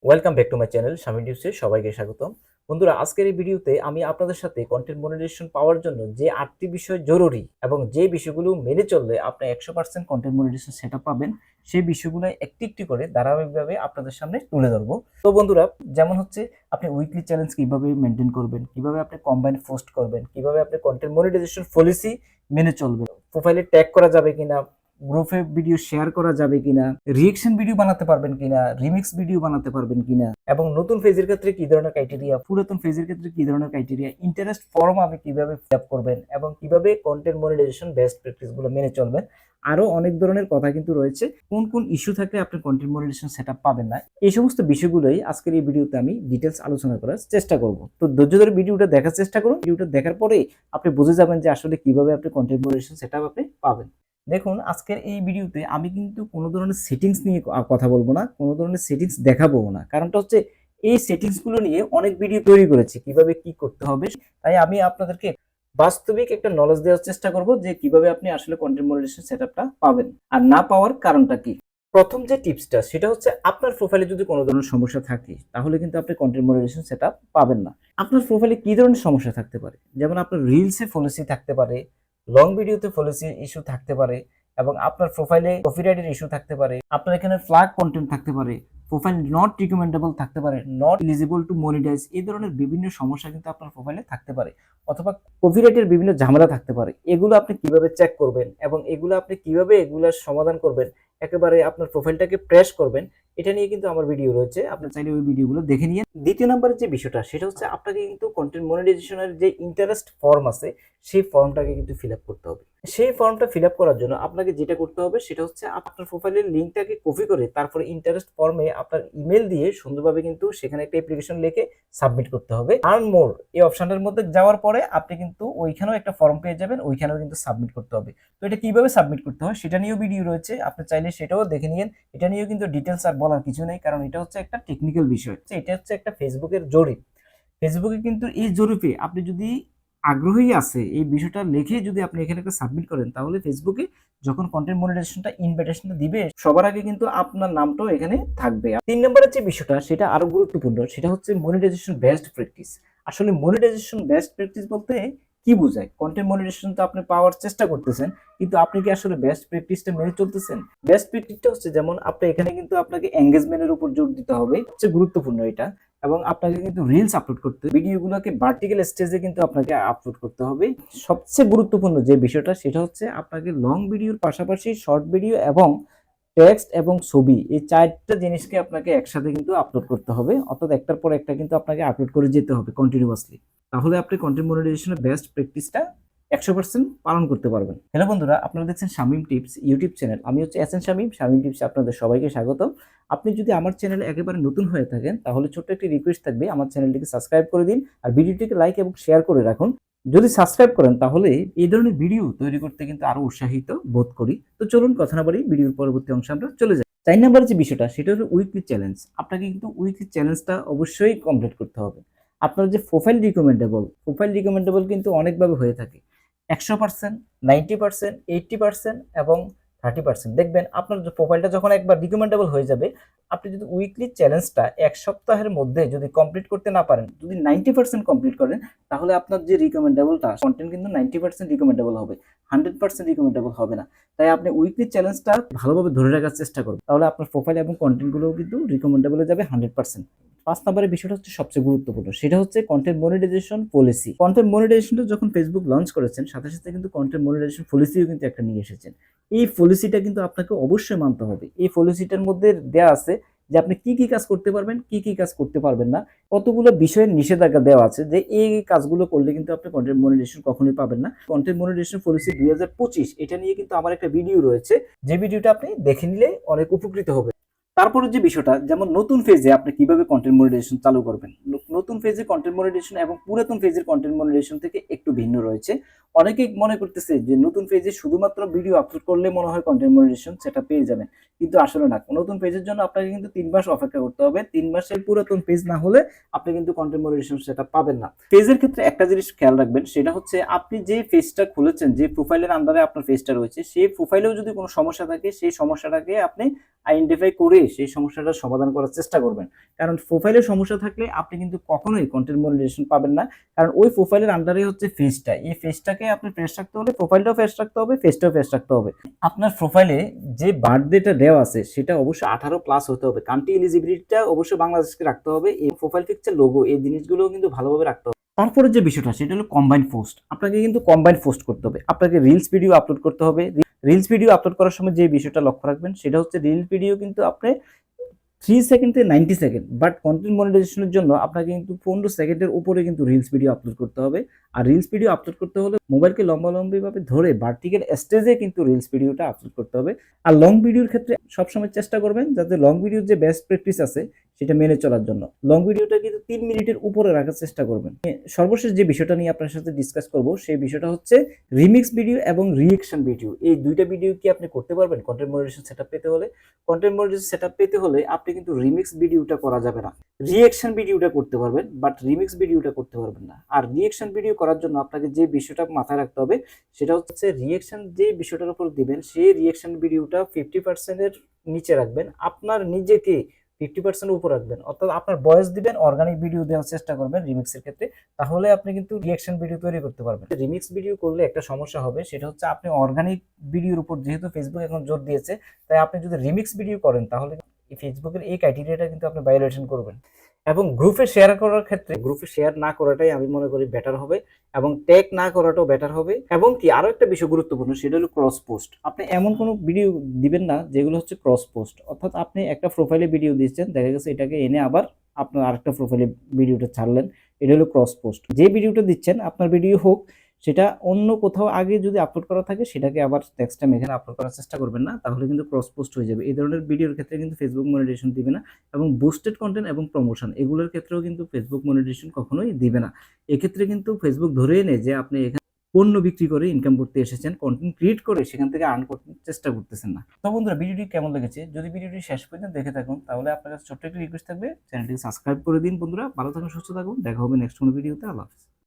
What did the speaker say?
Welcome back to my channel Shamim টিপসে সবাইকে স্বাগতম। বন্ধুরা, আজকের এই ভিডিওতে আমি আপনাদের সাথে কন্টেন্ট মনিটাইজেশন পাওয়ার জন্য যে 8টি বিষয় জরুরি এবং যে বিষয়গুলো মেনে চললে আপনি 100% কন্টেন্ট মনিটাইজেশন সেটআপ পাবেন, সেই বিষয়গুলো একটি একটি করে ধারাবাহিকভাবে আপনাদের সামনে তুলে ধরবো। তো বন্ধুরা, যেমন হচ্ছে আপনি উইকলি চ্যালেঞ্জ কিভাবে মেনটেন করবেন, কিভাবে আপনি কম্বাইন পোস্ট করবেন, কিভাবে আপনি কন্টেন্ট মনিটাইজেশন পলিসি মেনে চলবেন, প্রোফাইলে ট্যাগ করা যাবে কিনা, গ্রুপে ভিডিও শেয়ার করা যাবে কিনা, রিঅ্যাকশন ভিডিও বানাতে পারবেন কিনা, রিমিক্স ভিডিও বানাতে পারবেন কিনা, এবং নতুন ফেজের ক্ষেত্রে কি ধরনের ক্রাইটেরিয়া, পুরাতন ফেজের ক্ষেত্রে কি ধরনের ক্রাইটেরিয়া, ইন্টারেস্ট ফর্ম আপনি কিভাবে ফিল আপ করবেন এবং কিভাবে কন্টেন্ট মনিটাইজেশন বেস্ট প্র্যাকটিস গুলো মেনে চলবেন। আরো অনেক ধরনের কথা কিন্তু রয়েছে, কোন কোন ইস্যু থাকলে আপনি কন্টেন্ট মনিটাইজেশন সেটআপ পাবেন না, এই সমস্ত বিষয়গুলোই আজকের এই ভিডিওতে আমি ডিটেলস আলোচনা করার চেষ্টা করব। তো ধৈর্য ধরে ভিডিওটা দেখার চেষ্টা করুন। ভিডিওটা দেখার পরে আপনি বুঝে যাবেন যে আসলে কিভাবে আপনি কন্টেন্ট মনিটাইজেশন সেটআপ আপনি পাবেন। দেখুন, আজকের এই ভিডিওতে আমি কিন্তু কোনো ধরনের সেটিংস নিয়ে কথা বলবো না, কোনো ধরনের সেটিংস দেখাবো না। কারণটা হচ্ছে এই সেটিংস গুলো নিয়ে অনেক ভিডিও তৈরি করেছি কিভাবে কি করতে হবে। তাই আমি আপনাদেরকে বাস্তবিক একটা নলেজ দেওয়ার চেষ্টা করব যে কিভাবে আপনি আসলে কন্টেন্ট মনিটাইজেশন সেটআপটা পাবেন আর না পাওয়ার কারণটা কি। প্রথম যে টিপসটা সেটা হচ্ছে, আপনার প্রোফাইলে যদি কোনো ধরনের সমস্যা থাকে তাহলে কিন্তু আপনি কন্টেন্ট মনিটাইজেশন সেটআপ পাবেন না। আপনার প্রোফাইলে কি ধরনের সমস্যা থাকতে পারে? যেমন আপনার রিলসে পলিসি থাকতে পারে, লং ভিডিওতে পলিসি ইস্যু থাকতে পারে, এবং আপনার প্রোফাইলে কপিরাইটের ইস্যু থাকতে পারে, আপনার এখানে ফ্ল্যাগ কন্টেন্ট থাকতে পারে, প্রোফাইল নট রিকমেন্ডেবল থাকতে পারে, নট এলিজিবল টু মনিটাইজ, এই ধরনের বিভিন্ন সমস্যা কিন্তু আপনার প্রোফাইলে থাকতে পারে, অথবা কপিরাইটের বিভিন্ন ঝামেলা থাকতে পারে। এগুলো আপনি কিভাবে চেক করবেন এবং এগুলো আপনি কিভাবে এগুলোর সমাধান করবেন, একেবারে আপনার প্রোফাইলটাকে ফ্রেশ করবেন, এটা নিয়ে কিন্তু আমার ভিডিও রয়েছে, আপনি চাইলে ওই ভিডিওগুলো দেখে নিয়ে। দ্বিতীয় নম্বরের যে বিষয়টা সেটা হচ্ছে, আপনাকে কিন্তু কন্টেন্ট মনিটাইজেশনের যে ইন্টারেস্ট ফর্ম আছে সেই ফর্মটাকে কিন্তু ফিল আপ করতে হবে। সেই ফর্মটা ফিল আপ করার জন্য আপনাকে যেটা করতে হবে সেটা হচ্ছে, আপনার প্রোফাইলের লিঙ্কটাকে কপি করে তারপরে ইন্টারেস্ট ফর্মে আপনার ইমেল দিয়ে সুন্দরভাবে কিন্তু সেখানে একটা অ্যাপ্লিকেশন লিখে সাবমিট করতে হবে। আর্ন মোর এই অপশনটার মধ্যে যাওয়ার পরে আপনি কিন্তু ওইখানেও একটা ফর্ম পেয়ে যাবেন, ওইখানেও কিন্তু সাবমিট করতে হবে। তো এটা কিভাবে সাবমিট করতে হয় সেটা নিয়েও ভিডিও রয়েছে, আপনি চাইলে সেটাও দেখে নিন। এটা নিয়েও কিন্তু ডিটেলস আর বলার কিছু নেই, কারণ এটা হচ্ছে একটা টেকনিক্যাল বিষয়। এটা হচ্ছে একটা ফেসবুকের জরিপ। ফেসবুকে কিন্তু এই জরিপে আপনি যদি আগ্রহী আছে এই বিষয়টা লিখে যদি আপনি এখানে একটা সাবমিট করেন, তাহলে ফেসবুকে যখন কন্টেন্ট মনিটাইজেশনটা ইনভাইটেশনটা দিবে সবার আগে কিন্তু আপনার নামটাও এখানে থাকবে। তিন নম্বরের যে বিষয়টা সেটা আরো গুরুত্বপূর্ণ, সেটা হচ্ছে মনিটাইজেশন বেস্ট প্র্যাকটিস। আসলে মনিটাইজেশন বেস্ট প্র্যাকটিস বলতে কি বোঝায়? কন্টেন্ট মনিটাইজেশন তো আপনি পাওয়ার চেষ্টা করতেছেন, কিন্তু আপনি কি আসলে বেস্ট প্র্যাকটিসটা মেনে চলতেছেন? বেস্ট প্র্যাকটিসটা হচ্ছে, যেমন আপনি এখানে কিন্তু আপনাকে এঙ্গেজমেন্টের উপর জোর দিতে হবে, সবচেয়ে গুরুত্বপূর্ণ এটা। এবং আপনাকে কিন্তু রিলস আপলোড করতে, ভিডিওগুলোকে ভার্টিক্যাল স্টেজে কিন্তু আপনাকে আপলোড করতে হবে। সবচেয়ে গুরুত্বপূর্ণ যে বিষয়টা সেটা হচ্ছে, আপনাকে লং ভিডিওর পাশাপাশি শর্ট ভিডিও এবং টেক্সট এবং ছবি, এই চারটা জিনিসকে আপনাকে একসাথে কিন্তু আপলোড করতে হবে, অর্থাৎ একটার পর একটা কিন্তু আপনাকে আপলোড করে যেতে হবে কন্টিনিউয়াসলি। তাহলে আপনি কন্টেন্ট মনিটাইজেশনের বেস্ট প্র্যাকটিসটা 100% পালন করতে পারবেন। হ্যালো বন্ধুরা, আপনারা দেখছেন শামিম টিপস ইউটিউব চ্যানেল। আমি হচ্ছে এসএন শামিম। শামিম টিপসে আপনাদের সবাইকে স্বাগতম। আপনি যদি আমার চ্যানেলে একেবারে নতুন হয়ে থাকেন তাহলে ছোট্ট একটি রিকোয়েস্ট থাকবে, আমার চ্যানেলটিকে সাবস্ক্রাইব করে দিন আর ভিডিওটিকে লাইক এবং শেয়ার করে রাখুন। যদি সাবস্ক্রাইব করেন তাহলে এই ধরনের ভিডিও তৈরি করতে কিন্তু আরো উৎসাহিত বোধ করি। তো চলুন কথা না বাড়ি ভিডিওর পরবর্তী অংশে আমরা চলে যাই। 4 নাম্বার যে বিষয়টা সেটা হলো উইকলি চ্যালেঞ্জ। আপনাকে কিন্তু উইকলি চ্যালেঞ্জটা অবশ্যই কমপ্লিট করতে হবে। আপনার যে প্রোফাইল রিকমেন্ডেবল কিন্তু অনেকভাবে হয়ে থাকে। 100%, 90%, 80% এবং 30%। দেখবেন আপনার প্রোফাইলটা যখন একবার রিকমেন্ডেবল হয়ে যাবে, আপনি যদি উইকলি চ্যালেঞ্জটা 1 সপ্তাহের মধ্যে যদি কমপ্লিট করতে না পারেন, যদি 90% কমপ্লিট করেন, তাহলে আপনার যে রিকমেন্ডেবলটা কন্টেন্ট কিন্তু 90% রিকমেন্ডেবল হবে, 100% রিকমেন্ডেবল হবে না। তাই আপনি উইকলি চ্যালেঞ্জটা ভালোভাবে ধরে রাখার চেষ্টা করুন, তাহলে আপনার প্রোফাইল এবং কন্টেন্টগুলোও কিন্তু রিকমেন্ডেবলে যাবে 100%। 5 নম্বরের বিষয়টা হচ্ছে সবচেয়ে গুরুত্বপূর্ণ, সেটা হচ্ছে কন্টেন্ট মনিটাইজেশন পলিসি। কন্টেন্ট মনিটাইজেশনটা যখন ফেসবুক লঞ্চ করেছেন, সাথে সাথে কিন্তু কন্টেন্ট মনিটাইজেশন পলিসিও কিন্তু একটা নিয়ে এসেছেন। এই পলিসিটা কিন্তু আপনাকে অবশ্যই মানতে হবে। এই পলিসিটার মধ্যে দেয়া আছে যে আপনি কি কি কাজ করতে পারবেন, কি কি কাজ করতে পারবেন না, কতগুলো বিষয়ের নিষেধাজ্ঞা দেওয়া আছে যে এই কাজগুলো করলে কিন্তু আপনি কন্টেন্ট মনিটাইজেশন কখনোই পাবেন না। কন্টেন্ট মনিটাইজেশন পলিসি 2025, এটা নিয়ে কিন্তু আমার একটা ভিডিও রয়েছে, যে ভিডিওটা আপনি দেখে নিলে অনেক উপকৃত হবে। তারপরে যে বিষয়টা, যেমন নতুন ফেজে আপনি কিভাবে কন্টেন্ট মনিটাইজেশন চালু করবেন। নতুন ফেজে কন্টেন্ট মনিটাইজেশন এবং পুরাতন ফেজের কন্টেন্ট মনিটাইজেশন থেকে একটু ভিন্ন রয়েছে। অনেকেই মনে করতেছে যে নতুন ফেজে শুধুমাত্র ভিডিও আপলোড করলে মনে হয় কন্টেন্ট মনিটাইজেশন সেটা পেয়ে যাবেন, কিন্তু আসলে না। নতুন পেজের জন্য আপনাকে কিন্তু 3 মাস অপেক্ষা করতে হবে। 3 মাসের পুরাতন পেজ না হলে আপনি কিন্তু কন্টেন্ট মনিটাইজেশন সেটা পাবেন না। পেজের ক্ষেত্রে একটা জিনিস খেয়াল রাখবেন, সেটা হচ্ছে আপনি যে পেজটা খুলেছেন, যে প্রোফাইলের আন্ডারে আপনার পেজটা রয়েছে, সেই প্রোফাইলেও যদি কোনো সমস্যা থাকে, সেই সমস্যাটাকে আপনি আইডেন্টিফাই করে সেই সমস্যাটার সমাধান করার চেষ্টা করবেন। কারণ প্রোফাইলের সমস্যা থাকলে আপনি কিন্তু কখনোই কন্টেন্ট মনিটাইজেশন পাবেন না। কারণ ওই প্রোফাইলের আন্ডারে হচ্ছে ফেজটা, এই ফেজটাকে আপনি ফ্রেশ রাখতে হলে প্রোফাইলটাও ফ্রেশ রাখতে হবে, ফেজটাও ফ্রেশ রাখতে হবে। আপনার প্রোফাইলে যে বার্থডেটা দেওয়া আছে সেটা অবশ্যই 18+ হতে হবে। কান্ট্রি এলিজিবিলিটিটা অবশ্যই বাংলাদেশকে রাখতে হবে। এই প্রোফাইল পিকচার, লোগো, এই জিনিসগুলো কিন্তু ভালোভাবে রাখতে হবে। তারপরে যে বিষয়টা সেটা হলো কম্বাইন পোস্ট। আপনাকে কিন্তু কম্বাইন পোস্ট করতে হবে, আপনাকে রিলস ভিডিও আপলোড করতে হবে। রিলস ভিডিও আপলোড করার সময় যে বিষয়টা লক্ষ্য রাখবেন সেটা হচ্ছে রিলস ভিডিও কিন্তু আপনি 3 সেকেন্ড থেকে 90 সেকেন্ড, বাট কন্টেন্ট মনিটাইজেশনের জন্য আপনাকে কিন্তু 15 সেকেন্ডের উপরে কিন্তু রিলস ভিডিও আপলোড করতে হবে। আর রিলস ভিডিও আপলোড করতে হলে মোবাইলকে লম্বালম্বিভাবে ধরে ভার্টিক্যাল স্টেজে কিন্তু রিলস ভিডিওটা আপলোড করতে হবে। আর লং ভিডিওর ক্ষেত্রে সবসময় চেষ্টা করবেন যাতে লং ভিডিওর যে বেস্ট প্র্যাকটিস আছে সেটা মেনে চলার জন্য লং ভিডিওটা কিন্তু 3 মিনিটের উপরে রাখার চেষ্টা করবেন। সর্বশেষ যে বিষয়টা নিয়ে আপনার সাথে ডিসকাস করব সেই বিষয়টা হচ্ছে রিমিক্স ভিডিও এবং রিঅ্যাকশন ভিডিও। এই দুইটা ভিডিও কি আপনি করতে পারবেন কন্টেন্ট মনিটাইজেশন সেটআপ পেতে হলে? কন্টেন্ট মনিটাইজেশন সেটআপ পেতে হলে আপনি কিন্তু রিমিক্স ভিডিওটা করা যাবে না, রিঅ্যাকশন ভিডিওটা করতে পারবেন, বাট রিমিক্স ভিডিওটা করতে পারবেন না। আর রিঅ্যাকশন ভিডিও করার জন্য আপনাকে যে বিষয়টা মাথায় রাখতে হবে সেটা হচ্ছে রিঅ্যাকশন যে বিষয়টার উপর দিবেন সেই রিঅ্যাকশন ভিডিওটা 50% এর নিচে রাখবেন, আপনার নিজেকে 50% উপর রাখবেন। অর্থাৎ আপনার ভয়েস দিবেন, অর্গানিক ভিডিও দেওয়ার চেষ্টা করবেন রিমিক্সের ক্ষেত্রে, তাহলে আপনি কিন্তু রিঅ্যাকশন ভিডিও তৈরি করতে পারবেন। রিমিক্স ভিডিও করলে একটা সমস্যা হবে, সেটা হচ্ছে আপনি অর্গানিক ভিডিওর উপর যেহেতু ফেসবুক এখন জোর দিয়েছে, তাই আপনি যদি রিমিক্স ভিডিও করেন তাহলে ফেসবুকের এই ক্রাইটেরিয়াটা কিন্তু আপনি ভায়োলেশন করবেন। এবং গ্রুপে শেয়ার করার ক্ষেত্রে গ্রুপে শেয়ার না করাটাই আমি মনে করি বেটার হবে, এবং ট্যাগ না করাটাও বেটার হবে। এবং কি আরো একটা বিষয় গুরুত্বপূর্ণ সেটা হলো ক্রস পোস্ট। আপনি এমন কোনো ভিডিও দিবেন না যেগুলো হচ্ছে ক্রস পোস্ট, অর্থাৎ আপনি একটা প্রোফাইলে ভিডিও দিচ্ছেন, দেখা গেছে এটাকে এনে আবার আপনার আরেকটা প্রোফাইলে ভিডিওটা ছাড়লেন, এটা হলো ক্রস পোস্ট। যে ভিডিওটা দিচ্ছেন আপনার ভিডিও হোক, সেটা অন্য কোথাও আগে যদি আপলোড করা থাকে সেটাকে আবার নেক্সট টাইম এখানে আপলোড করার চেষ্টা করবেন না, তাহলে কিন্তু ক্রস পোস্ট হয়ে যাবে। এই ধরনের ভিডিওর ক্ষেত্রে কিন্তু ফেসবুক মনিটাইজেশন দিবে না। এবং বুস্টেড কন্টেন্ট এবং প্রমোশন এগুলোর ক্ষেত্রেও কিন্তু ফেসবুক মনিটাইজেশন কখনোই দিবে না। এক্ষেত্রে কিন্তু ফেসবুক ধরেই নেয় যে আপনি এখানে পণ্য বিক্রি করে ইনকাম করতে এসেছেন, কন্টেন্ট ক্রিয়েট করে সেখান থেকে আর্ন করতে চেষ্টা করতেছেন না। তো বন্ধুরা, ভিডিওটি কেমন লেগেছে? যদি ভিডিওটি শেষ পর্যন্ত দেখে থাকুন তাহলে আপনার কাছে ছোট্ট একটা রিকোয়েস্ট থাকবে, চ্যানেলটিকে সাবস্ক্রাইব করে দিন। বন্ধুরা ভালো থাকুন, সুস্থ থাকুন, দেখা হবে নেক্সট কোনো ভিডিওতে। আল্লাহ হাফেজ।